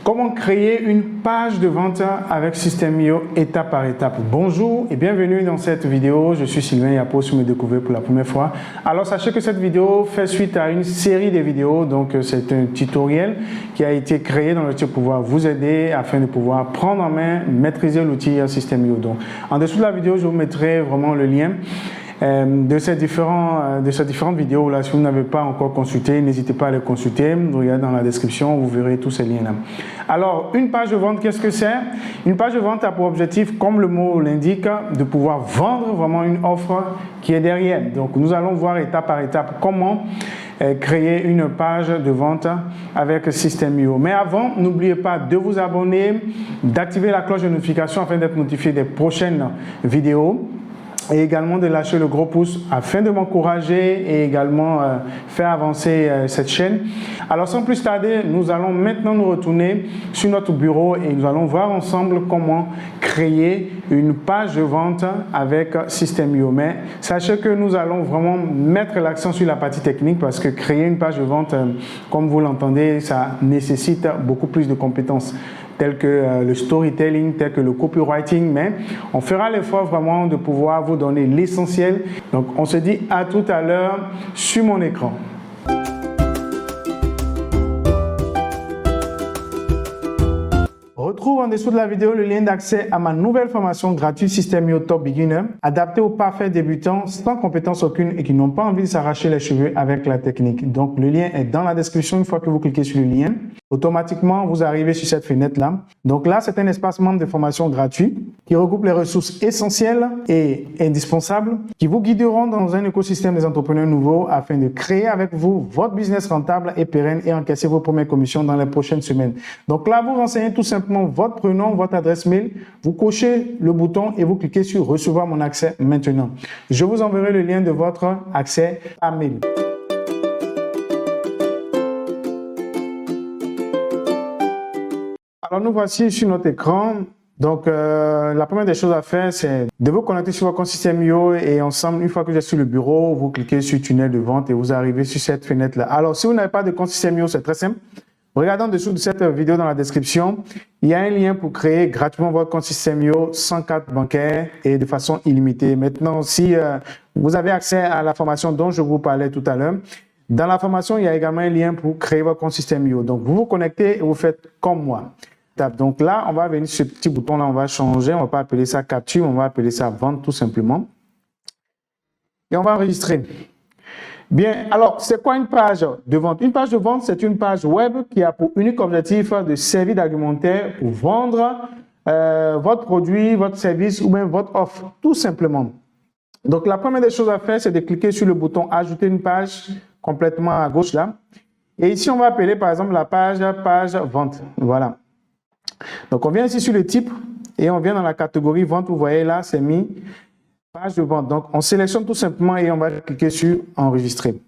Comment créer une page de vente avec System.io étape par étape. Bonjour et bienvenue dans cette vidéo. Je suis Sylvain Yapo, si vous me découvrez pour la première fois. Alors sachez que cette vidéo fait suite à une série de vidéos. Donc c'est un tutoriel qui a été créé dans le but de pouvoir vous aider afin de pouvoir prendre en main, maîtriser l'outil System.io. Donc en dessous de la vidéo, je vous mettrai vraiment le lien de ces différentes vidéos là. Si vous n'avez pas encore consulté, n'hésitez pas à les consulter. Regardez dans la description, vous verrez tous ces liens là. Alors, une page de vente, qu'est-ce que c'est? Une page de vente a pour objectif, comme le mot l'indique, de pouvoir vendre vraiment une offre qui est derrière. Donc, nous allons voir étape par étape comment créer une page de vente avec System.io. Mais avant, n'oubliez pas de vous abonner, d'activer la cloche de notification afin d'être notifié des prochaines vidéos. Et également de lâcher le gros pouce afin de m'encourager et également faire avancer cette chaîne. Alors sans plus tarder, nous allons maintenant nous retourner sur notre bureau et nous allons voir ensemble comment créer une page de vente avec System.io. Mais sachez que nous allons vraiment mettre l'accent sur la partie technique parce que créer une page de vente, comme vous l'entendez, ça nécessite beaucoup plus de compétences tels que le storytelling, tel que le copywriting, mais on fera l'effort vraiment de pouvoir vous donner l'essentiel. Donc, on se dit à tout à l'heure sur mon écran. Retrouve en dessous de la vidéo le lien d'accès à ma nouvelle formation gratuite System.io Top Beginner, adaptée aux parfaits débutants sans compétence aucune et qui n'ont pas envie de s'arracher les cheveux avec la technique. Donc, le lien est dans la description. Une fois que vous cliquez sur le lien, automatiquement, vous arrivez sur cette fenêtre-là. Donc là, c'est un espace membre de formation gratuit qui regroupe les ressources essentielles et indispensables qui vous guideront dans un écosystème des entrepreneurs nouveaux afin de créer avec vous votre business rentable et pérenne et encaisser vos premières commissions dans les prochaines semaines. Donc là, vous renseignez tout simplement votre prénom, votre adresse mail, vous cochez le bouton et vous cliquez sur « Recevoir mon accès maintenant ». Je vous enverrai le lien de votre accès par mail. Alors, nous voici sur notre écran. Donc, la première des choses à faire, c'est de vous connecter sur votre compte System.io et ensemble, une fois que vous êtes sur le bureau, vous cliquez sur tunnel de vente et vous arrivez sur cette fenêtre-là. Alors, si vous n'avez pas de compte System.io, c'est très simple. Regardez en dessous de cette vidéo dans la description. Il y a un lien pour créer gratuitement votre compte System.io sans carte bancaire et de façon illimitée. Maintenant, si vous avez accès à la formation dont je vous parlais tout à l'heure, dans la formation, il y a également un lien pour créer votre compte System.io. Donc, vous vous connectez et vous faites comme moi. Donc là, on va venir sur ce petit bouton-là, on va changer. On ne va pas appeler ça capture, on va appeler ça vente tout simplement. Et on va enregistrer. Bien, alors, c'est quoi une page de vente? Une page de vente, c'est une page web qui a pour unique objectif de servir d'argumentaire pour vendre votre produit, votre service ou même votre offre, tout simplement. Donc, la première des choses à faire, c'est de cliquer sur le bouton « Ajouter une page » complètement à gauche là. Et ici, on va appeler par exemple la page vente. Voilà. Donc, on vient ici sur le type et on vient dans la catégorie vente. Vous voyez là, c'est mis page de vente. Donc, on sélectionne tout simplement et on va cliquer sur enregistrer.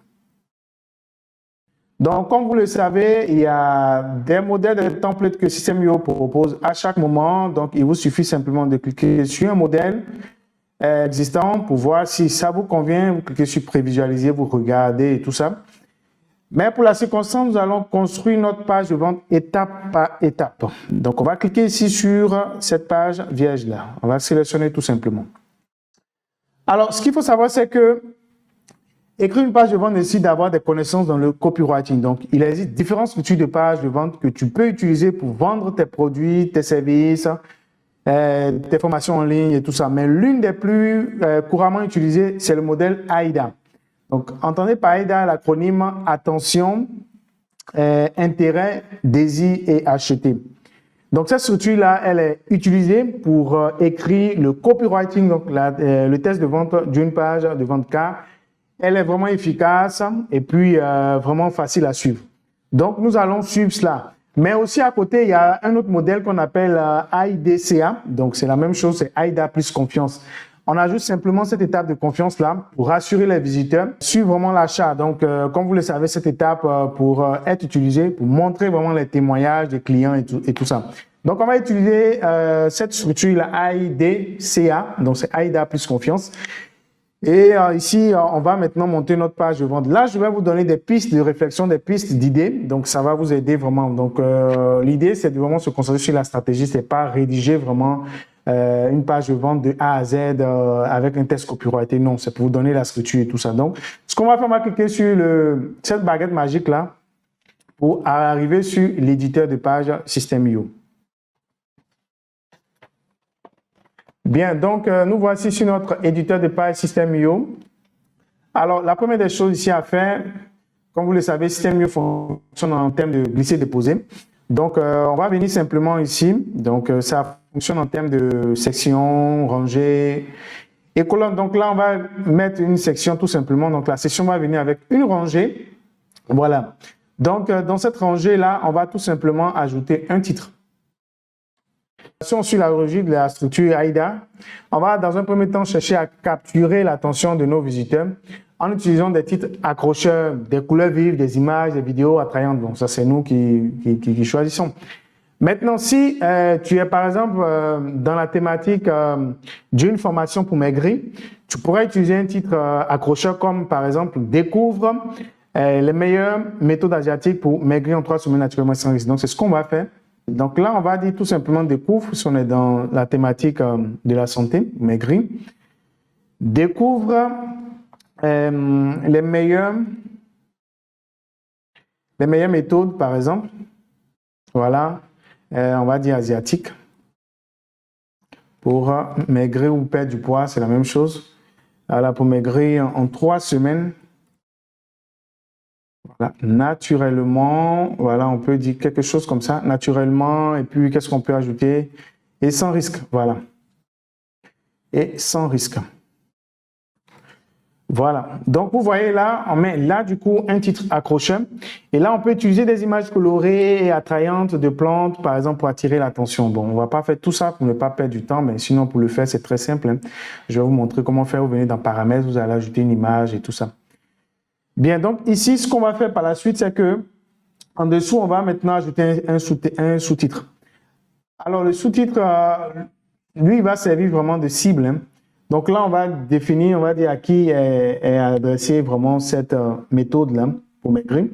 Donc, comme vous le savez, il y a des modèles de templates que System.io propose à chaque moment. Donc, il vous suffit simplement de cliquer sur un modèle existant pour voir si ça vous convient. Vous cliquez sur prévisualiser, vous regardez et tout ça. Mais pour la circonstance, nous allons construire notre page de vente étape par étape. Donc, on va cliquer ici sur cette page vierge là. On va sélectionner tout simplement. Alors, ce qu'il faut savoir, c'est que écrire une page de vente nécessite d'avoir des connaissances dans le copywriting. Donc, il existe différentes structures de pages de vente que tu peux utiliser pour vendre tes produits, tes services, tes formations en ligne et tout ça. Mais l'une des plus couramment utilisées, c'est le modèle AIDA. Donc, entendez par AIDA l'acronyme Attention, Intérêt, Désir et Acheter. Donc, cette structure-là, elle est utilisée pour écrire le copywriting, donc le test de vente d'une page de vente car elle est vraiment efficace et puis vraiment facile à suivre. Donc, nous allons suivre cela. Mais aussi à côté, il y a un autre modèle qu'on appelle AIDCA. Donc, c'est la même chose, c'est AIDA plus confiance. On ajoute simplement cette étape de confiance-là pour rassurer les visiteurs sur vraiment l'achat. Donc, comme vous le savez, cette étape pour être utilisée, pour montrer vraiment les témoignages des clients et tout ça. Donc, on va utiliser cette structure, la AIDCA, donc c'est AIDA plus confiance. Et ici, on va maintenant monter notre page de vente. Là, je vais vous donner des pistes de réflexion, des pistes d'idées. Donc, ça va vous aider vraiment. Donc, l'idée, c'est de vraiment se concentrer sur la stratégie. C'est pas rédiger vraiment une page de vente de A à Z avec un test copyrighté. Non, c'est pour vous donner la structure et tout ça. Donc, ce qu'on va faire, on va cliquer sur cette baguette magique-là pour arriver sur l'éditeur de page System.io. Bien, donc nous voici sur notre éditeur de page System.io. Alors, la première des choses ici à faire, comme vous le savez, System.io fonctionne en termes de glisser-déposer. Donc, on va venir simplement ici. Donc, ça fonctionne en termes de section, rangée et colonne. Donc là, on va mettre une section tout simplement. Donc, la section va venir avec une rangée. Voilà. Donc, dans cette rangée-là, on va tout simplement ajouter un titre. Si on suit la logique de la structure AIDA, on va dans un premier temps chercher à capturer l'attention de nos visiteurs en utilisant des titres accrocheurs, des couleurs vives, des images, des vidéos attrayantes. Donc ça, c'est nous qui choisissons. Maintenant, si tu es par exemple dans la thématique d'une formation pour maigrir, tu pourrais utiliser un titre accrocheur comme par exemple « Découvre les meilleures méthodes asiatiques pour maigrir en 3 semaines naturellement sans risque ». Donc c'est ce qu'on va faire. Donc là, on va dire tout simplement découvre, si on est dans la thématique de la santé, maigrir. Découvre les meilleures méthodes, par exemple. Voilà, on va dire asiatique. Pour maigrir ou perdre du poids, c'est la même chose. Voilà, pour maigrir en 3 semaines. Voilà, naturellement, voilà, on peut dire quelque chose comme ça, naturellement, et puis qu'est-ce qu'on peut ajouter? Et sans risque, voilà. Et sans risque. Voilà, donc vous voyez là, on met là du coup un titre accrocheur, et là on peut utiliser des images colorées et attrayantes de plantes, par exemple, pour attirer l'attention. Bon, on va pas faire tout ça pour ne pas perdre du temps, mais sinon pour le faire, c'est très simple, hein. Je vais vous montrer comment faire. Vous venez dans Paramètres, vous allez ajouter une image et tout ça. Bien, donc ici, ce qu'on va faire par la suite, c'est que en dessous, on va maintenant ajouter un sous-titre. Alors, le sous-titre, lui, il va servir vraiment de cible, hein. Donc là, on va définir, on va dire à qui est adressée vraiment cette méthode-là pour maigrir.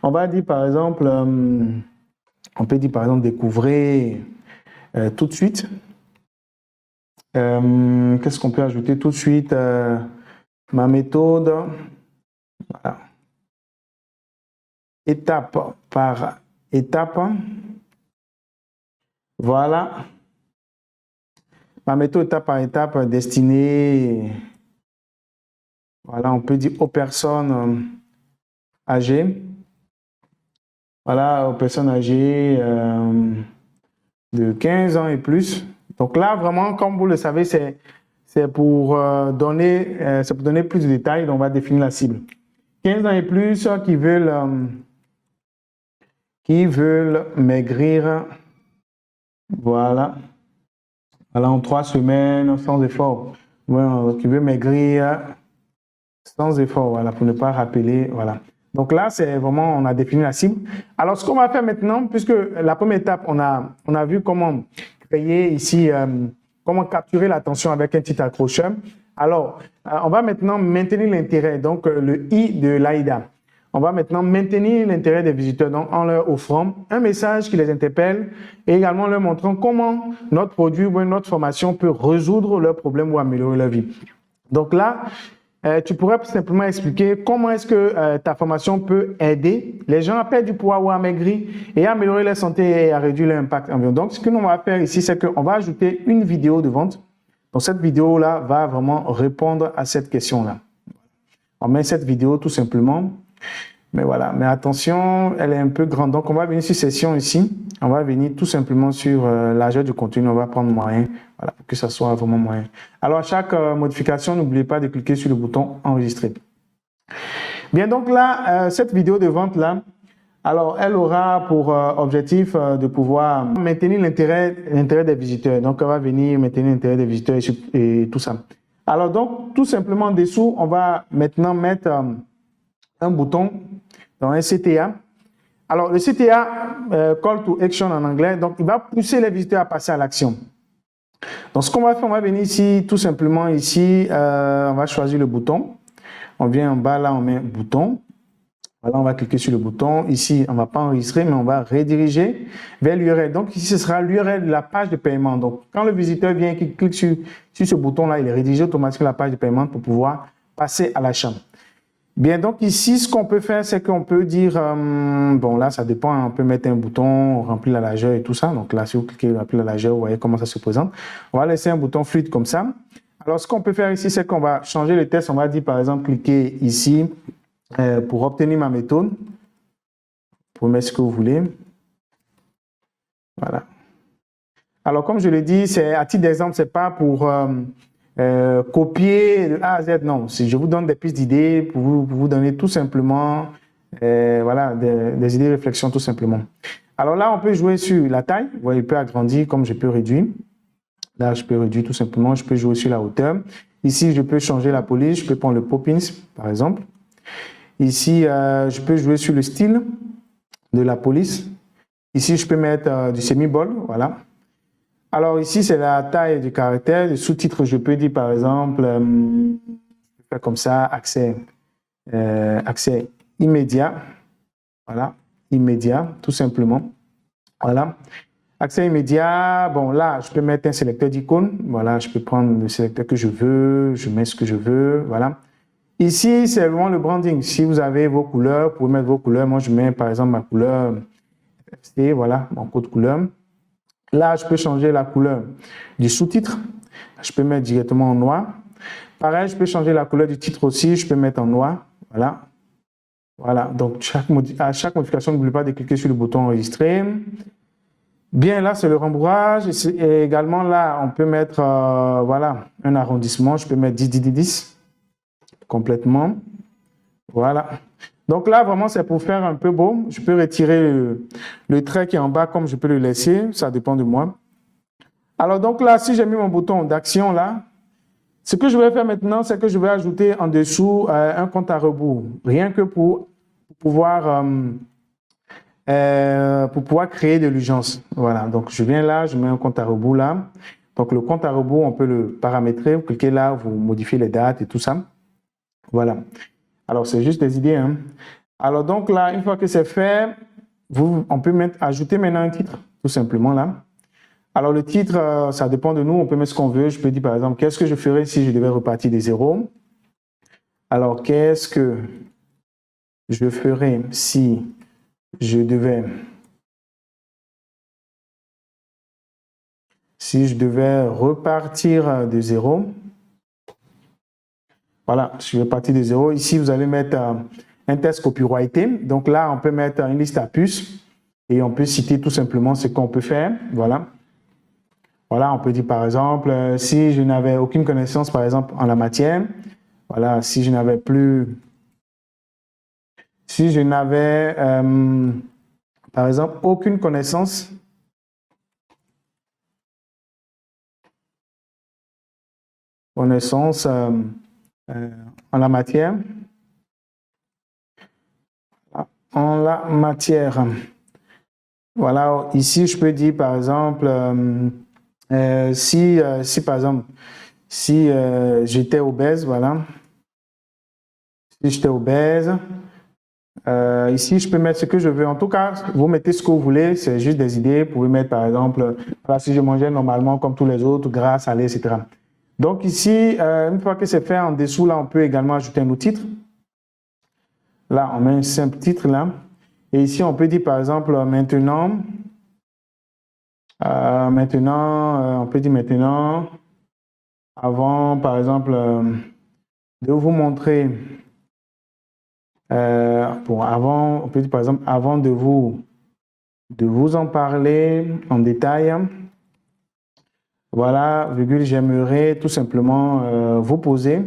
On va dire par exemple, on peut dire par exemple, découvrez tout de suite. Qu'est-ce qu'on peut ajouter tout de suite? Ma méthode. Voilà. Étape par étape. Voilà. Ma méthode étape par étape destinée, voilà, on peut dire aux personnes âgées. Voilà, aux personnes âgées de 15 ans et plus. Donc là, vraiment, comme vous le savez, c'est pour donner plus de détails. Donc on va définir la cible. 15 ans et plus qui veulent maigrir, voilà, en 3 semaines sans effort. Voilà, qui veut maigrir sans effort, voilà, pour ne pas rappeler, voilà. Donc là, c'est vraiment, on a défini la cible. Alors, ce qu'on va faire maintenant, puisque la première étape, on a vu comment créer ici, comment capturer l'attention avec un titre accrocheur. Alors, on va maintenant maintenir l'intérêt, donc le I de l'AIDA. On va maintenant maintenir l'intérêt des visiteurs donc, en leur offrant un message qui les interpelle et également leur montrant comment notre produit ou notre formation peut résoudre leurs problèmes ou améliorer leur vie. Donc là, tu pourrais simplement expliquer comment est-ce que ta formation peut aider les gens à perdre du poids ou à maigrir et à améliorer leur santé et à réduire leur impact environnemental. Donc, ce que nous on va faire ici, c'est qu'on va ajouter une vidéo de vente. Donc, cette vidéo-là va vraiment répondre à cette question-là. On met cette vidéo tout simplement. Mais voilà, mais attention, elle est un peu grande. Donc, on va venir sur session ici. On va venir tout simplement sur largeur du contenu. On va prendre moyen, voilà, pour que ça soit vraiment moyen. Alors, à chaque modification, n'oubliez pas de cliquer sur le bouton enregistrer. Bien, donc là, cette vidéo de vente là, alors, elle aura pour objectif de pouvoir maintenir l'intérêt des visiteurs. Donc, elle va venir maintenir l'intérêt des visiteurs et tout ça. Alors, donc, tout simplement en dessous, on va maintenant mettre un bouton dans un CTA. Alors, le CTA, Call to Action en anglais, donc il va pousser les visiteurs à passer à l'action. Donc, ce qu'on va faire, on va venir ici, tout simplement ici, on va choisir le bouton. On vient en bas, là, on met bouton. Voilà, on va cliquer sur le bouton. Ici, on ne va pas enregistrer, mais on va rediriger vers l'URL. Donc, ici, ce sera l'URL de la page de paiement. Donc, quand le visiteur vient, qu'il clique sur ce bouton-là, il est rédigé automatiquement la page de paiement pour pouvoir passer à l'achat. Bien, donc ici, ce qu'on peut faire, c'est qu'on peut dire, bon là, ça dépend, on peut mettre un bouton, remplir la largeur et tout ça. Donc là, si vous cliquez remplir la largeur, vous voyez comment ça se présente. On va laisser un bouton fluide comme ça. Alors, ce qu'on peut faire ici, c'est qu'on va changer le texte. On va dire, par exemple, cliquez ici pour obtenir ma méthode. Vous pouvez mettre ce que vous voulez. Voilà. Alors, comme je l'ai dit, c'est à titre d'exemple, c'est pas pour copier de A à Z, non. Je vous donne des pistes d'idées pour vous donner tout simplement voilà, des idées de réflexion tout simplement. Alors là, on peut jouer sur la taille. Vous voyez, il peut agrandir comme je peux réduire. Là, je peux réduire tout simplement. Je peux jouer sur la hauteur. Ici, je peux changer la police. Je peux prendre le pop-ins, par exemple. Ici, je peux jouer sur le style de la police. Ici, je peux mettre du semi-bold, voilà. Alors ici, c'est la taille du caractère. Le sous-titre, je peux dire par exemple, je peux faire comme ça, accès immédiat. Voilà, immédiat, tout simplement. Voilà. Accès immédiat, bon là, je peux mettre un sélecteur d'icônes. Voilà, je peux prendre le sélecteur que je veux, je mets ce que je veux, voilà. Ici, c'est vraiment le branding. Si vous avez vos couleurs, vous pouvez mettre vos couleurs. Moi, je mets par exemple ma couleur FC, voilà, mon code couleur. Là, je peux changer la couleur du sous-titre. Je peux mettre directement en noir. Pareil, je peux changer la couleur du titre aussi. Je peux mettre en noir. Voilà. Voilà. Donc, à chaque modification, n'oubliez pas de cliquer sur le bouton enregistrer. Bien, là, c'est le rembourrage. Et également, là, on peut mettre voilà, un arrondissement. Je peux mettre 10, 10, 10, 10 complètement. Voilà. Donc là, vraiment, c'est pour faire un peu beau. Je peux retirer le trait qui est en bas comme je peux le laisser. Ça dépend de moi. Alors donc là, si j'ai mis mon bouton d'action là, ce que je vais faire maintenant, c'est que je vais ajouter en dessous un compte à rebours. Rien que pour pouvoir créer de l'urgence. Voilà. Donc je viens là, je mets un compte à rebours là. Donc le compte à rebours, on peut le paramétrer. Vous cliquez là, vous modifiez les dates et tout ça. Voilà. Alors, c'est juste des idées. Hein. Alors, donc là, une fois que c'est fait, on peut ajouter maintenant un titre, tout simplement là. Alors, le titre, ça dépend de nous. On peut mettre ce qu'on veut. Je peux dire, par exemple, qu'est-ce que je ferais si je devais repartir de zéro? Alors, qu'est-ce que je ferais si je devais repartir de zéro? Voilà, je vais partir de zéro. Ici, vous allez mettre un test copyrighté. Donc là, on peut mettre une liste à puces et on peut citer tout simplement ce qu'on peut faire. Voilà. Voilà, on peut dire par exemple, si je n'avais aucune connaissance, par exemple, en la matière, voilà, si je n'avais par exemple, aucune connaissance en la matière. Voilà, ici, je peux dire, par exemple, si par exemple, si j'étais obèse, voilà. Si j'étais obèse, ici, je peux mettre ce que je veux. En tout cas, vous mettez ce que vous voulez, c'est juste des idées. Vous pouvez mettre, par exemple, voilà, si je mangeais normalement comme tous les autres, gras, salé, etc. Donc ici, une fois que c'est fait, en dessous, là, on peut également ajouter un autre titre. Là, on met un simple titre, là. Et ici, on peut dire, par exemple, maintenant, on peut dire maintenant, avant, par exemple, de vous montrer, avant, on peut dire, par exemple, avant de vous en parler en détail, voilà, virgule, j'aimerais tout simplement vous poser,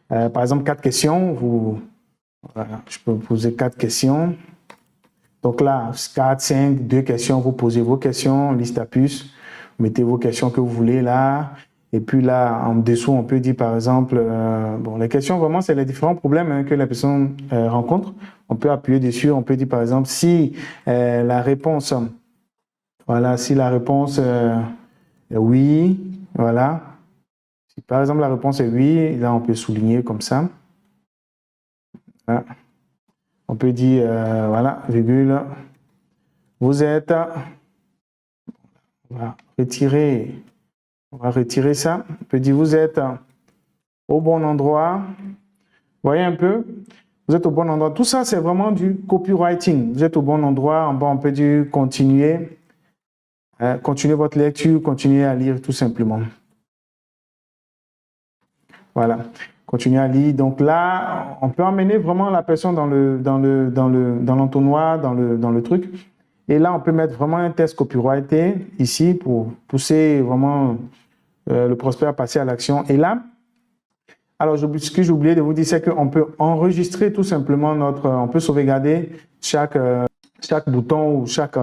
par exemple, 4 questions. Voilà, je peux vous poser 4 questions. Donc là, 4, 5, 2 questions, vous posez vos questions, liste à puces, vous mettez vos questions que vous voulez là. Et puis là, en dessous, on peut dire par exemple, bon, les questions vraiment, c'est les différents problèmes hein, que la personne rencontre. On peut appuyer dessus, on peut dire par exemple, si la réponse, voilà, si la réponse Oui, voilà. Si par exemple la réponse est oui, là on peut souligner comme ça. Voilà. On peut dire, voilà, virgule, vous êtes, on va retirer ça. On peut dire, vous êtes au bon endroit. Vous voyez un peu? Vous êtes au bon endroit. Tout ça, c'est vraiment du copywriting. Vous êtes au bon endroit. En bas, on peut dire continuer. Continuez votre lecture, continuez à lire tout simplement. Voilà. Continuez à lire. Donc là, on peut emmener vraiment la personne dans l'entonnoir, dans le truc. Et là, on peut mettre vraiment un test copyrighté ici pour pousser vraiment le prospect à passer à l'action. Et là, alors, ce que j'ai oublié de vous dire, c'est qu'on peut enregistrer tout simplement on peut sauvegarder chaque bouton ou chaque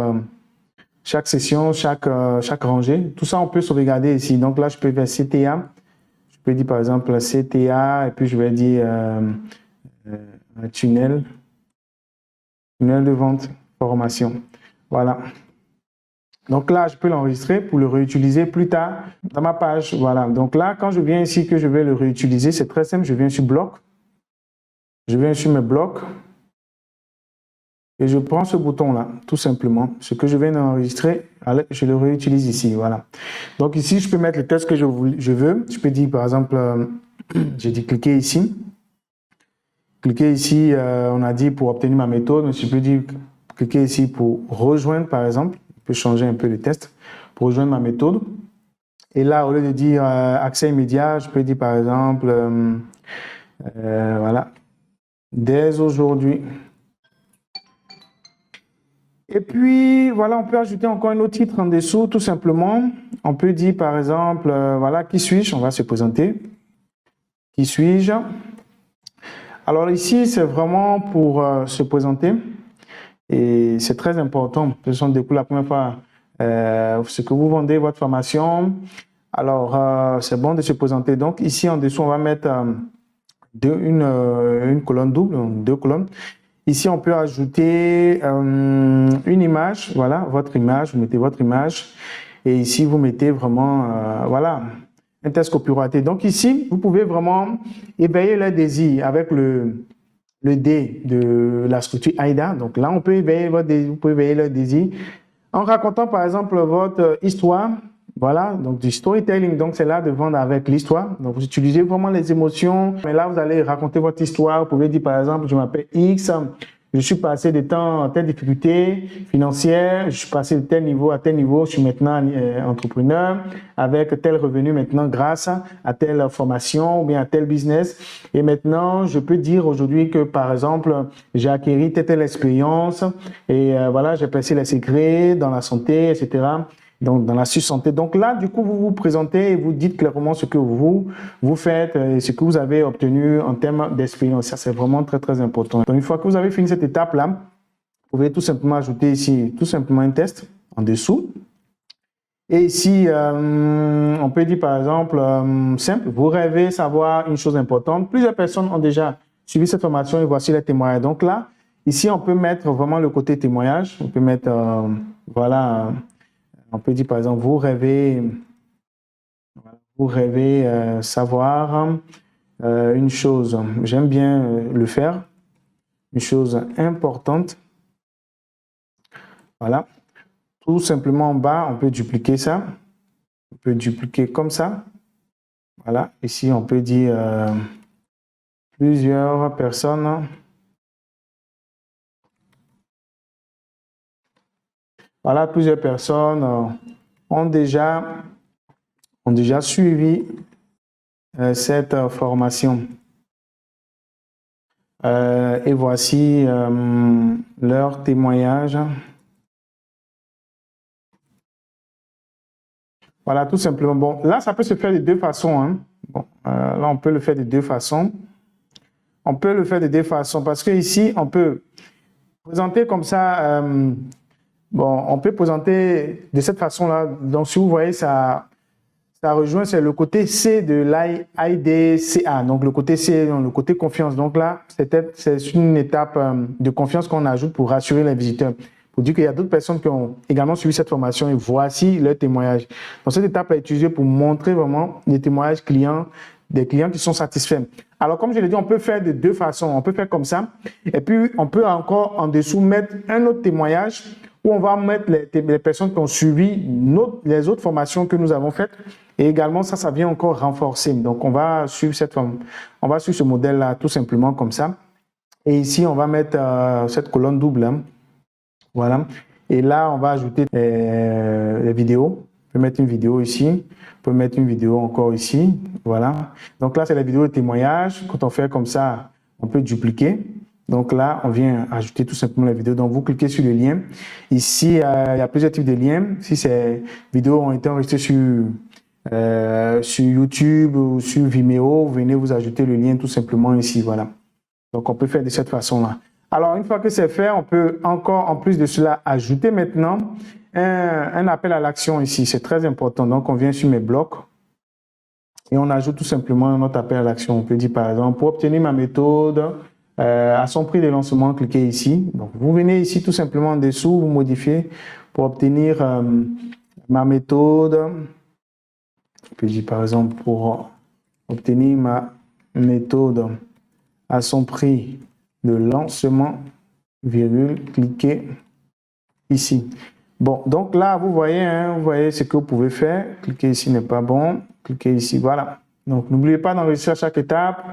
session, chaque rangée. Tout ça, on peut sauvegarder ici. Donc là, je peux faire CTA. Je peux dire par exemple CTA et puis je vais dire tunnel de vente, formation. Voilà. Donc là, je peux l'enregistrer pour le réutiliser plus tard dans ma page. Voilà. Donc là, quand je viens ici que je vais le réutiliser, c'est très simple. Je viens sur bloc. Je viens sur mes blocs. Et je prends ce bouton-là, tout simplement. Ce que je viens d'enregistrer, je le réutilise ici. Voilà. Donc ici, je peux mettre le texte que je veux. Je peux dire, par exemple, j'ai dit cliquer ici. Cliquer ici, on a dit pour obtenir ma méthode. Mais je peux dire cliquer ici pour rejoindre, par exemple. Je peux changer un peu le texte pour rejoindre ma méthode. Et là, au lieu de dire accès immédiat, je peux dire, par exemple, voilà, dès aujourd'hui. Et puis, voilà, on peut ajouter encore un autre titre en dessous, tout simplement. On peut dire, par exemple, voilà, qui suis-je? On va se présenter. Qui suis-je? Alors ici, c'est vraiment pour se présenter. Et c'est très important. Ce sont des coups la première fois, ce que vous vendez, votre formation. Alors, c'est bon de se présenter. Donc, ici, en dessous, on va mettre une colonne double, 2 colonnes. Ici, on peut ajouter une image, voilà, votre image, vous mettez votre image. Et ici, vous mettez vraiment, voilà, un test copyrighté. Donc ici, vous pouvez vraiment éveiller leur désir avec le D de la structure AIDA. Donc là, on peut éveiller votre désir, vous pouvez éveiller leur désir en racontant, par exemple, votre histoire. Voilà, donc du storytelling, donc c'est là de vendre avec l'histoire. Donc vous utilisez vraiment les émotions, mais là vous allez raconter votre histoire. Vous pouvez dire par exemple, je m'appelle X, je suis passé de telle difficulté financière, je suis passé de tel niveau à tel niveau, je suis maintenant entrepreneur avec tel revenu maintenant grâce à telle formation ou bien à tel business. Et maintenant, je peux dire aujourd'hui que par exemple, j'ai acquis telle expérience et voilà, j'ai percé les secrets dans la santé, etc. Donc, dans la santé. Donc là, du coup, vous vous présentez et vous dites clairement ce que vous faites et ce que vous avez obtenu en termes d'expérience. Ça, c'est vraiment très, très important. Donc, une fois que vous avez fini cette étape-là, vous pouvez tout simplement ajouter ici, tout simplement un test en dessous. Et ici, on peut dire par exemple, simple, vous rêvez savoir une chose importante. Plusieurs personnes ont déjà suivi cette formation et voici les témoignages. Donc là, ici, on peut mettre vraiment le côté témoignage. On peut mettre, voilà, on peut dire par exemple, vous rêvez savoir une chose, j'aime bien le faire, une chose importante. Voilà. Tout simplement en bas, on peut dupliquer ça. On peut dupliquer comme ça. Voilà. Ici, on peut dire plusieurs personnes. Voilà, plusieurs personnes ont déjà suivi cette formation. Et voici leur témoignage. Voilà, tout simplement. Bon, là, ça peut se faire de 2 façons. Hein. Bon, là, on peut le faire de 2 façons. On peut le faire de 2 façons parce que ici, on peut présenter comme ça. Bon, on peut présenter de cette façon-là. Donc, si vous voyez, ça rejoint, c'est le côté C de l'IDCA. Donc, le côté C, le côté confiance. Donc là, c'est une étape de confiance qu'on ajoute pour rassurer les visiteurs. pour dire qu'il y a d'autres personnes qui ont également suivi cette formation et voici leur témoignage. Donc, cette étape est utilisée pour montrer vraiment les témoignages clients, des clients qui sont satisfaits. Alors, comme je l'ai dit, on peut faire de deux façons. On peut faire comme ça et puis on peut encore en dessous mettre un autre témoignage où on va mettre les personnes qui ont suivi les autres formations que nous avons faites. Et également, ça vient encore renforcer. Donc, on va suivre on va suivre ce modèle-là tout simplement comme ça. Et ici, on va mettre cette colonne double. Hein. Voilà. Et là, on va ajouter les vidéos. On peut mettre une vidéo ici. On peut mettre une vidéo encore ici. Voilà. Donc là, c'est la vidéo de témoignage. Quand on fait comme ça, on peut dupliquer. Donc là, on vient ajouter tout simplement la vidéo. Donc, vous cliquez sur le lien. Ici, il y a plusieurs types de liens. Si ces vidéos ont été enregistrées sur YouTube ou sur Vimeo, vous venez vous ajouter le lien tout simplement ici. Voilà. Donc, on peut faire de cette façon-là. Alors, une fois que c'est fait, on peut encore, en plus de cela, ajouter maintenant un appel à l'action ici. C'est très important. Donc, on vient sur mes blocs et on ajoute tout simplement notre appel à l'action. On peut dire, par exemple, pour obtenir ma méthode à son prix de lancement, cliquez ici. Donc, vous venez ici tout simplement en dessous, vous modifiez pour obtenir ma méthode. On peut dire, par exemple, pour obtenir ma méthode à son prix de lancement, virgule, cliquez ici. Bon, donc là, vous voyez ce que vous pouvez faire. Cliquez ici n'est pas bon. Cliquez ici, voilà. Donc, n'oubliez pas d'enregistrer à chaque étape.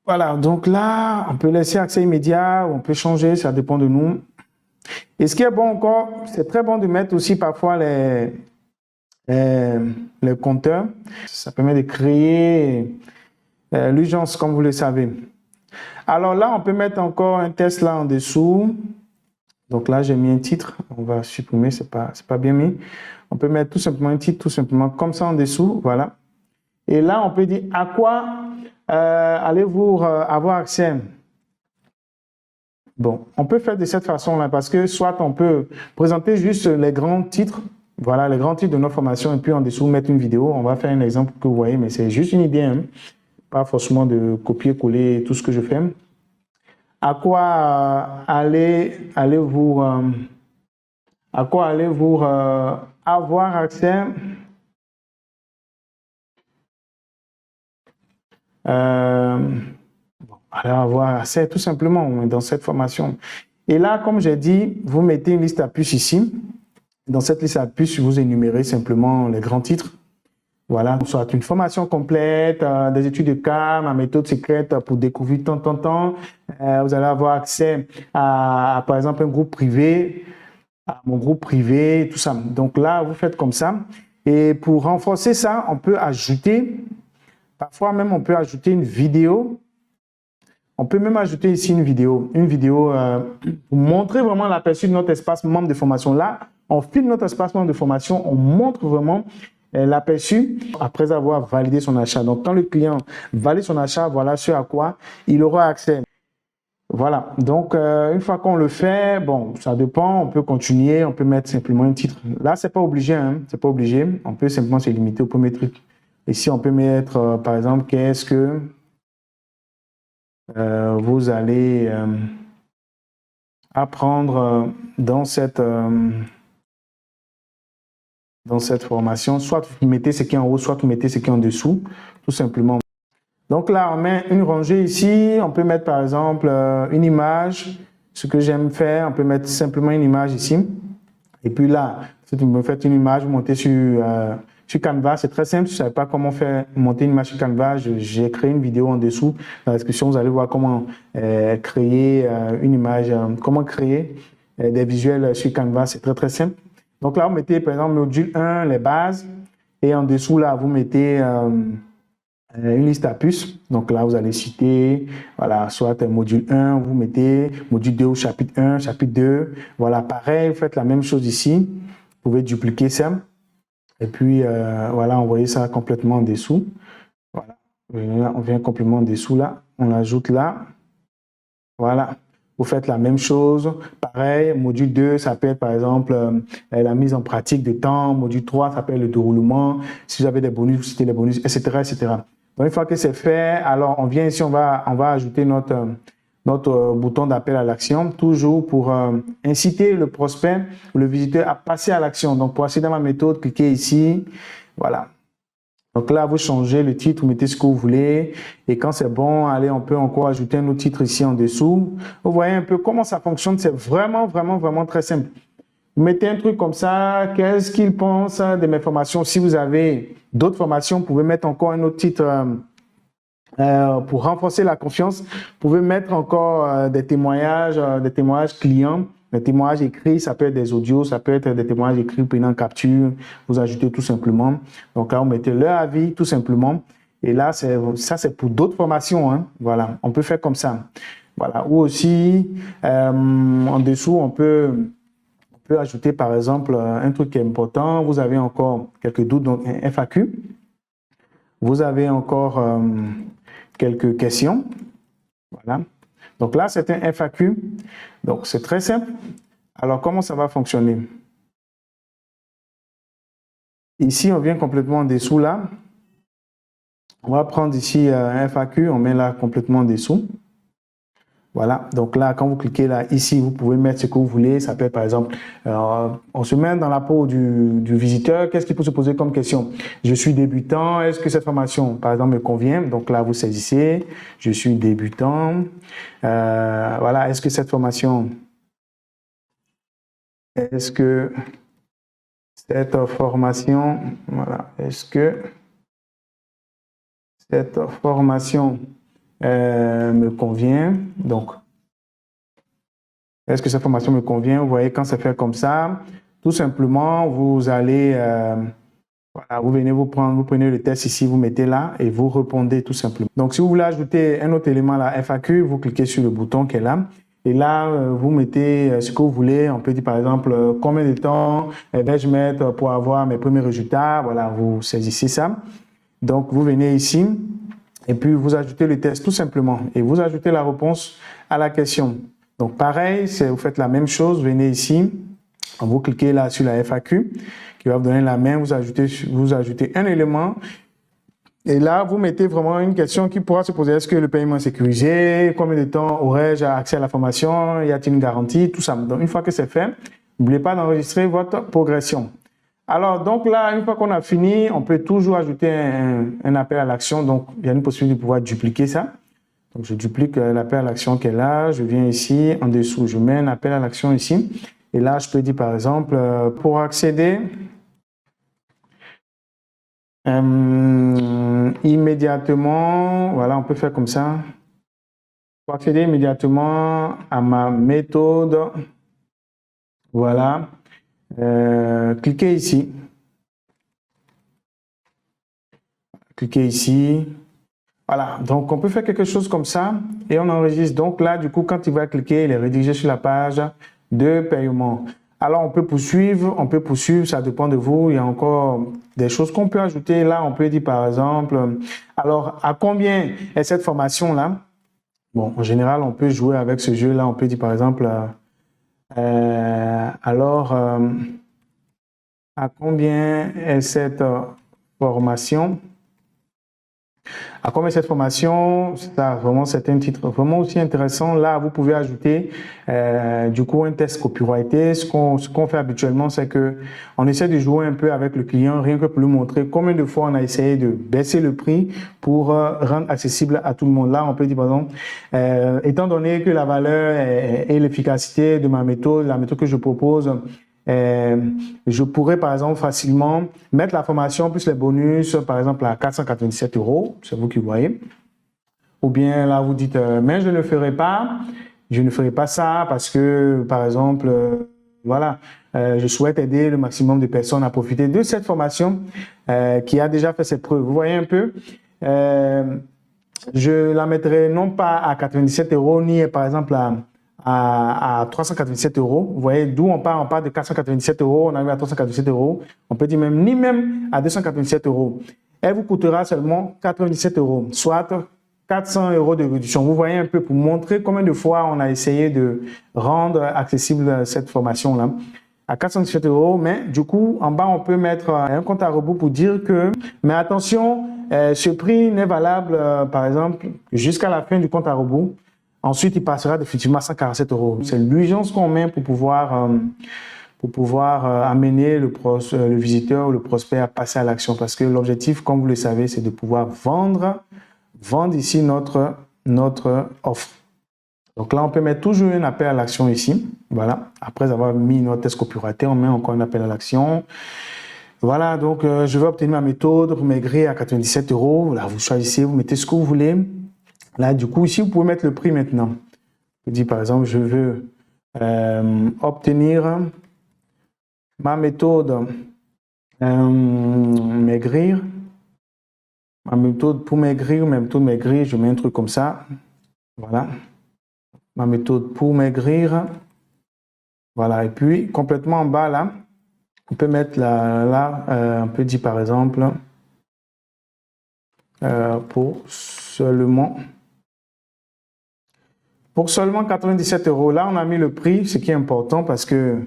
Voilà, donc là, on peut laisser accès immédiat ou on peut changer, ça dépend de nous. Et ce qui est bon encore, c'est très bon de mettre aussi parfois les compteurs. Ça permet de créer l'urgence, comme vous le savez. Alors là, on peut mettre encore un test là en dessous. Donc là, j'ai mis un titre. On va supprimer, c'est pas bien mis. On peut mettre tout simplement un titre, tout simplement comme ça en dessous. Voilà. Et là, on peut dire à quoi allez-vous avoir accès. Bon, on peut faire de cette façon-là parce que soit on peut présenter juste les grands titres. Voilà, les grands titres de nos formations et puis en dessous, mettre une vidéo. On va faire un exemple que vous voyez, mais c'est juste une idée. Hein. Pas forcément de copier-coller tout ce que je fais. À quoi allez-vous avoir accès allez avoir accès tout simplement dans cette formation. Et là, comme j'ai dit, vous mettez une liste à puces ici. Dans cette liste à puces, vous énumérez simplement les grands titres. Voilà, soit une formation complète, des études de cas, ma méthode secrète pour découvrir tant. Vous allez avoir accès à, par exemple, un groupe privé, à mon groupe privé, tout ça. Donc là, vous faites comme ça. Et pour renforcer ça, on peut ajouter, parfois même, on peut ajouter une vidéo. On peut même ajouter ici une vidéo pour montrer vraiment l'aperçu de notre espace membre de formation. Là, on filme notre espace membre de formation, on montre vraiment l'aperçu après avoir validé son achat. Donc, quand le client valide son achat, voilà ce à quoi il aura accès. Voilà. Donc, une fois qu'on le fait, bon, ça dépend. On peut continuer. On peut mettre simplement un titre. Là, c'est pas obligé. Hein, c'est pas obligé. On peut simplement se limiter au premier truc. Ici, on peut mettre, par exemple, qu'est-ce que vous allez apprendre dans cette formation, soit vous mettez ce qui est en haut, soit vous mettez ce qui est en dessous, tout simplement. Donc là, on met une rangée ici, on peut mettre par exemple une image, ce que j'aime faire, on peut mettre simplement une image ici. Et puis là, si vous me faites une image, vous montez sur Canva, c'est très simple, si vous ne savez pas comment faire monter une image sur Canva, j'ai créé une vidéo en dessous, dans la description, vous allez voir comment créer une image, comment créer des visuels sur Canva, c'est très simple. Donc là, vous mettez par exemple module 1, les bases, et en dessous là, vous mettez une liste à puces. Donc là, vous allez citer, voilà, soit module 1, vous mettez module 2 ou chapitre 1, chapitre 2. Voilà, pareil, vous faites la même chose ici. Vous pouvez dupliquer ça. Et puis, voilà, envoyer ça complètement en dessous. Voilà, on vient complètement en dessous là. On l'ajoute là. Voilà. Vous faites la même chose, pareil, module 2, ça peut être par exemple la mise en pratique de temps, module 3, ça peut être le déroulement, si vous avez des bonus, vous citez les bonus, etc. Donc une fois que c'est fait, alors on vient ici, on va ajouter notre notre bouton d'appel à l'action, toujours pour inciter le prospect ou le visiteur à passer à l'action. Donc, pour accéder à ma méthode, cliquez ici. Voilà. Donc là, vous changez le titre, vous mettez ce que vous voulez. Et quand c'est bon, allez, on peut encore ajouter un autre titre ici en dessous. Vous voyez un peu comment ça fonctionne. C'est vraiment, vraiment, vraiment très simple. Vous mettez un truc comme ça. Qu'est-ce qu'il pense de mes formations? Si vous avez d'autres formations, vous pouvez mettre encore un autre titre pour renforcer la confiance. Vous pouvez mettre encore des témoignages clients. Les témoignages écrits, ça peut être des audios, ça peut être des témoignages écrits prenant capture, vous ajoutez tout simplement. Donc là, vous mettez leur avis tout simplement. Et là, ça c'est pour d'autres formations. Hein. Voilà, on peut faire comme ça. Voilà. Ou aussi, en dessous, on peut ajouter par exemple un truc qui est important. Vous avez encore quelques doutes, donc un FAQ. Vous avez encore quelques questions. Voilà. Donc là, c'est un FAQ. Donc, c'est très simple. Alors, comment ça va fonctionner? Ici, on vient complètement en dessous là. On va prendre ici un FAQ, on met là complètement en dessous. Voilà, donc là, quand vous cliquez là, ici, vous pouvez mettre ce que vous voulez. Ça peut être par exemple, on se met dans la peau du visiteur. Qu'est-ce qu'il peut se poser comme question? Je suis débutant. Est-ce que cette formation, par exemple, me convient? Donc là, vous saisissez. Je suis débutant. Voilà, est-ce que cette formation, voilà, est-ce que cette formation me convient? Donc, est-ce que cette formation me convient? Vous voyez, quand c'est fait comme ça, tout simplement, vous allez, voilà, vous prenez le test ici, vous mettez là et vous répondez tout simplement. Donc, si vous voulez ajouter un autre élément à la FAQ, vous cliquez sur le bouton qui est là. Et là, vous mettez ce que vous voulez. On peut dire par exemple, combien de temps vais-je mettre pour avoir mes premiers résultats? Voilà, vous saisissez ça. Donc, vous venez ici. Et puis, vous ajoutez le test tout simplement et vous ajoutez la réponse à la question. Donc, pareil, vous faites la même chose. Venez ici, vous cliquez là sur la FAQ qui va vous donner la même. Vous ajoutez un élément et là, vous mettez vraiment une question qui pourra se poser. Est-ce que le paiement est sécurisé? Combien de temps aurais-je accès à la formation? Y a-t-il une garantie? Tout ça. Donc, une fois que c'est fait, n'oubliez pas d'enregistrer votre progression. Alors, donc là, une fois qu'on a fini, on peut toujours ajouter un appel à l'action. Donc, il y a une possibilité de pouvoir dupliquer ça. Donc, je duplique l'appel à l'action qui est là. Je viens ici, en dessous, je mets un appel à l'action ici. Et là, je peux dire, par exemple, pour accéder immédiatement, voilà, on peut faire comme ça. Pour accéder immédiatement à ma méthode, voilà. Cliquez ici. Cliquez ici. Voilà, donc on peut faire quelque chose comme ça et on enregistre. Donc là, du coup, quand il va cliquer, il est rédigé sur la page de paiement. Alors, on peut poursuivre, ça dépend de vous. Il y a encore des choses qu'on peut ajouter. Là, on peut dire par exemple, alors, à combien est cette formation-là? Bon, en général, on peut jouer avec ce jeu-là. On peut dire par exemple, à combien est cette formation? À combien cette formation? Ça, vraiment, c'est un titre vraiment aussi intéressant. Là, vous pouvez ajouter du coup un test copyrighté. Ce qu'on fait habituellement, c'est que on essaie de jouer un peu avec le client, rien que pour lui montrer combien de fois on a essayé de baisser le prix pour rendre accessible à tout le monde. Là, on peut dire par exemple, étant donné que la valeur et l'efficacité de ma méthode, la méthode que je propose, je pourrais par exemple facilement mettre la formation plus les bonus par exemple à 497 €, c'est vous qui voyez. Ou bien là vous dites mais je ne ferai pas ça parce que par exemple voilà, je souhaite aider le maximum de personnes à profiter de cette formation qui a déjà fait ses preuves. Vous voyez un peu, je la mettrai non pas à 97 € ni par exemple à 387 €. Vous voyez d'où on part de 497 €, on arrive à 387 €. On peut dire même, ni même à 287 €. Elle vous coûtera seulement 97 €, soit 400 € de réduction. Vous voyez un peu pour montrer combien de fois on a essayé de rendre accessible cette formation-là. À 417 €, mais du coup, en bas, on peut mettre un compte à rebours pour dire que, mais attention, ce prix n'est valable, par exemple, jusqu'à la fin du compte à rebours. ensuite il passera définitivement à 147 €. C'est l'urgence qu'on met pour pouvoir amener le visiteur ou le prospect à passer à l'action. Parce que l'objectif, comme vous le savez, c'est de pouvoir vendre ici notre offre. Donc là, on peut mettre toujours un appel à l'action ici. Voilà. Après avoir mis notre test copywriter, on met encore un appel à l'action. Voilà. Donc, je vais obtenir ma méthode pour maigrir à 97 €. Là, vous choisissez, vous mettez ce que vous voulez. Là, du coup, ici, vous pouvez mettre le prix maintenant. Je dis, par exemple, je veux obtenir ma méthode maigrir. Ma méthode pour maigrir, je mets un truc comme ça. Voilà. Ma méthode pour maigrir. Voilà. Et puis, complètement en bas, là, on peut mettre on peut dire par exemple, pour seulement 97 €. Là, on a mis le prix, ce qui est important parce que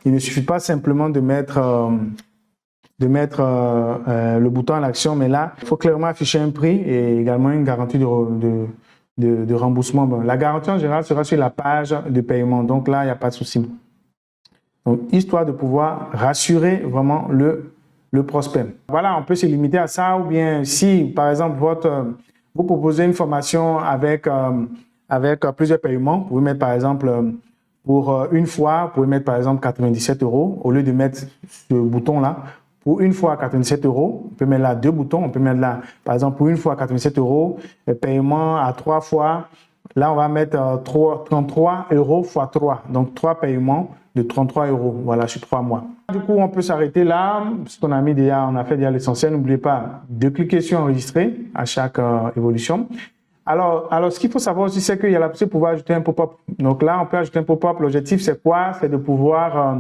il ne suffit pas simplement de mettre le bouton à l'action, mais là, il faut clairement afficher un prix et également une garantie de remboursement. Bon, la garantie en général sera sur la page de paiement, donc là, il n'y a pas de souci. Donc, histoire de pouvoir rassurer vraiment le prospect. Voilà, on peut se limiter à ça, ou bien si, par exemple, vous proposez une formation avec plusieurs paiements, vous pouvez mettre, par exemple, pour une fois, vous pouvez mettre, par exemple, 97 €, au lieu de mettre ce bouton-là. Pour une fois 97 €, on peut mettre là 2 boutons, on peut mettre là, par exemple, pour une fois 87 €, le paiement à 3 fois. Là, on va mettre 33 € x 3, donc 3 paiements de 33 €, voilà, sur 3 mois. Du coup, on peut s'arrêter là, ce qu'on a mis déjà, on a fait déjà l'essentiel. N'oubliez pas de cliquer sur enregistrer à chaque évolution. Alors, ce qu'il faut savoir aussi, c'est qu'il y a la possibilité de pouvoir ajouter un pop-up. Donc là, on peut ajouter un pop-up. L'objectif, c'est quoi? C'est de pouvoir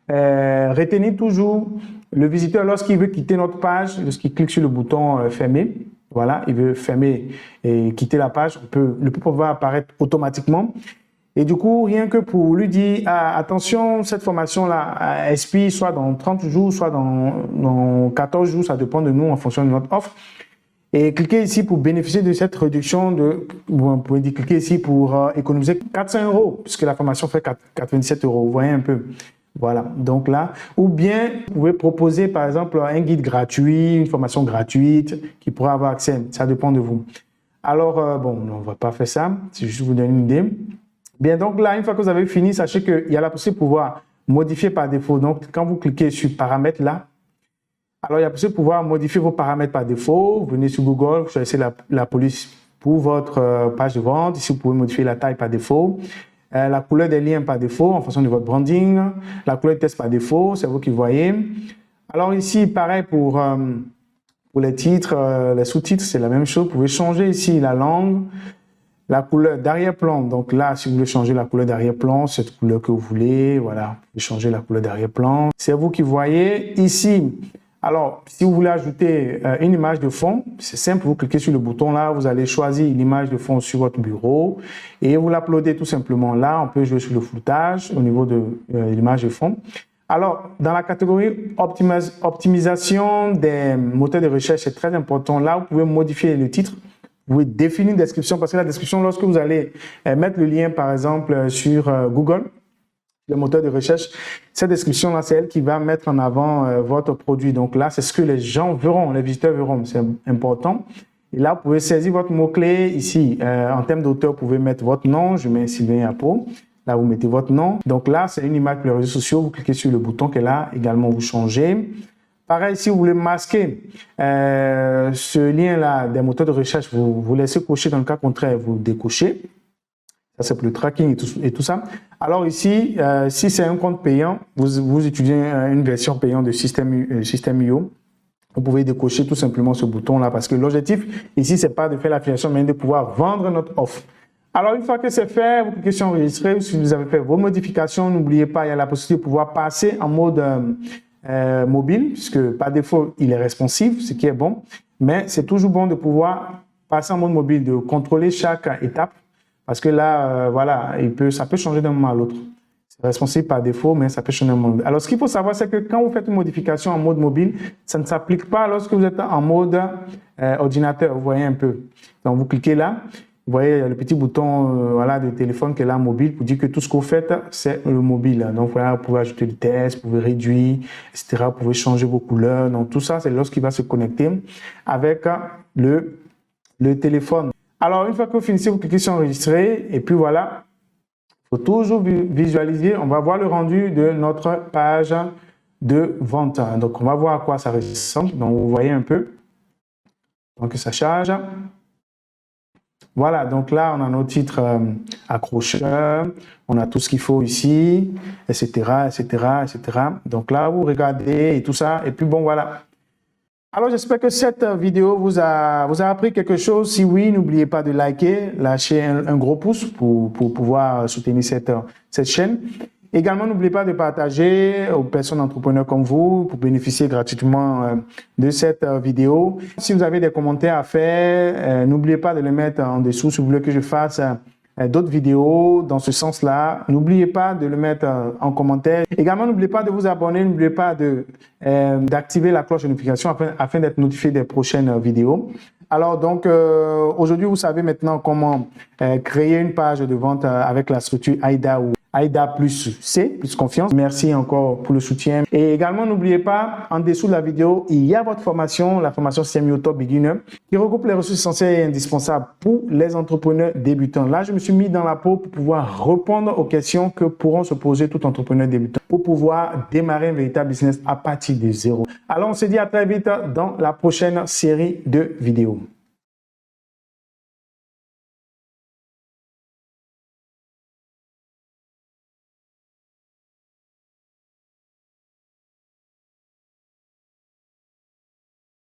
retenir toujours le visiteur lorsqu'il veut quitter notre page, lorsqu'il clique sur le bouton fermer. Voilà, il veut fermer et quitter la page. Le pop-up va apparaître automatiquement. Et du coup, rien que pour lui dire, attention, cette formation-là expire soit dans 30 jours, soit dans 14 jours, ça dépend de nous en fonction de notre offre. Et cliquez ici pour bénéficier de cette réduction vous pouvez cliquer ici pour économiser 400 €, puisque la formation fait 97 €. Vous voyez un peu. Voilà. Donc là, ou bien vous pouvez proposer par exemple un guide gratuit, une formation gratuite qui pourra avoir accès. Ça dépend de vous. Alors, bon, on ne va pas faire ça. C'est juste vous donner une idée. Bien, donc là, une fois que vous avez fini, sachez qu'il y a la possibilité de pouvoir modifier par défaut. Donc, quand vous cliquez sur paramètres là, alors il y a la possibilité de pouvoir modifier vos paramètres par défaut. Vous venez sur Google, vous choisissez la police pour votre page de vente. Ici, vous pouvez modifier la taille par défaut. La couleur des liens par défaut en fonction de votre branding. La couleur de test par défaut, c'est vous qui voyez. Alors ici, pareil pour les titres, les sous-titres, c'est la même chose. Vous pouvez changer ici la langue. La couleur d'arrière-plan, donc là, si vous voulez changer la couleur d'arrière-plan, cette couleur que vous voulez, voilà, vous pouvez changer la couleur d'arrière-plan. C'est vous qui voyez ici. Alors, si vous voulez ajouter une image de fond, c'est simple, vous cliquez sur le bouton là, vous allez choisir l'image de fond sur votre bureau et vous l'uploadez tout simplement. Là, on peut jouer sur le floutage au niveau de l'image de fond. Alors, dans la catégorie optimisation des moteurs de recherche, c'est très important. Là, vous pouvez modifier le titre. Vous pouvez définir une description parce que la description, lorsque vous allez mettre le lien, par exemple, sur Google, le moteur de recherche, cette description-là, c'est elle qui va mettre en avant votre produit. Donc là, c'est ce que les gens verront, les visiteurs verront. C'est important. Et là, vous pouvez saisir votre mot-clé. Ici, en termes d'auteur, vous pouvez mettre votre nom. Je mets Sylvain Yapo. Là, vous mettez votre nom. Donc là, c'est une image pour les réseaux sociaux. Vous cliquez sur le bouton qui est là. Également, vous changez. Pareil, si vous voulez masquer ce lien-là des moteurs de recherche, vous laissez cocher. Dans le cas contraire, vous décochez. Ça, c'est pour le tracking et tout ça. Alors ici, si c'est un compte payant, vous utilisez une version payante de System.io. Vous pouvez décocher tout simplement ce bouton-là parce que l'objectif ici, c'est pas de faire l'affiliation, mais de pouvoir vendre notre offre. Alors, une fois que c'est fait, vous cliquez sur enregistrer. Si vous avez fait vos modifications, n'oubliez pas, il y a la possibilité de pouvoir passer en mode mobile, puisque par défaut, il est responsive, ce qui est bon. Mais c'est toujours bon de pouvoir passer en mode mobile, de contrôler chaque étape. Parce que là, voilà, ça peut changer d'un moment à l'autre. C'est responsive par défaut, mais ça peut changer d'un moment à l'autre. Alors, ce qu'il faut savoir, c'est que quand vous faites une modification en mode mobile, ça ne s'applique pas lorsque vous êtes en mode ordinateur. Vous voyez un peu. Donc, vous cliquez là. Vous voyez, il y a le petit bouton voilà, de téléphone qui est là, mobile, pour dire que tout ce que vous faites, c'est le mobile. Donc voilà, vous pouvez ajouter des tests, vous pouvez réduire, etc. Vous pouvez changer vos couleurs. Donc tout ça, c'est lorsqu'il va se connecter avec le téléphone. Alors, une fois que vous finissez, vous cliquez sur enregistrer et puis voilà, il faut toujours visualiser. On va voir le rendu de notre page de vente. Donc, on va voir à quoi ça ressemble. Donc, vous voyez un peu. Donc, ça charge. Voilà, donc là, on a nos titres accrocheurs, on a tout ce qu'il faut ici, etc., etc., etc. Donc là, vous regardez et tout ça. Et puis, bon, voilà. Alors, j'espère que cette vidéo vous a appris quelque chose. Si oui, n'oubliez pas de liker, lâcher un gros pouce pour pouvoir soutenir cette chaîne. Également, n'oubliez pas de partager aux personnes entrepreneurs comme vous pour bénéficier gratuitement de cette vidéo. Si vous avez des commentaires à faire, n'oubliez pas de les mettre en dessous si vous voulez que je fasse d'autres vidéos dans ce sens-là. N'oubliez pas de le mettre en commentaire. Également, n'oubliez pas de vous abonner. N'oubliez pas d'activer la cloche de notification afin d'être notifié des prochaines vidéos. Alors donc, aujourd'hui, vous savez maintenant comment créer une page de vente avec la structure AIDA ou AIDA plus C, plus confiance. Merci encore pour le soutien. Et également, n'oubliez pas, en dessous de la vidéo, il y a votre formation, la formation Système Top Beginner, qui regroupe les ressources essentielles et indispensables pour les entrepreneurs débutants. Là, je me suis mis dans la peau pour pouvoir répondre aux questions que pourront se poser tout entrepreneur débutant pour pouvoir démarrer un véritable business à partir de zéro. Alors, on se dit à très vite dans la prochaine série de vidéos.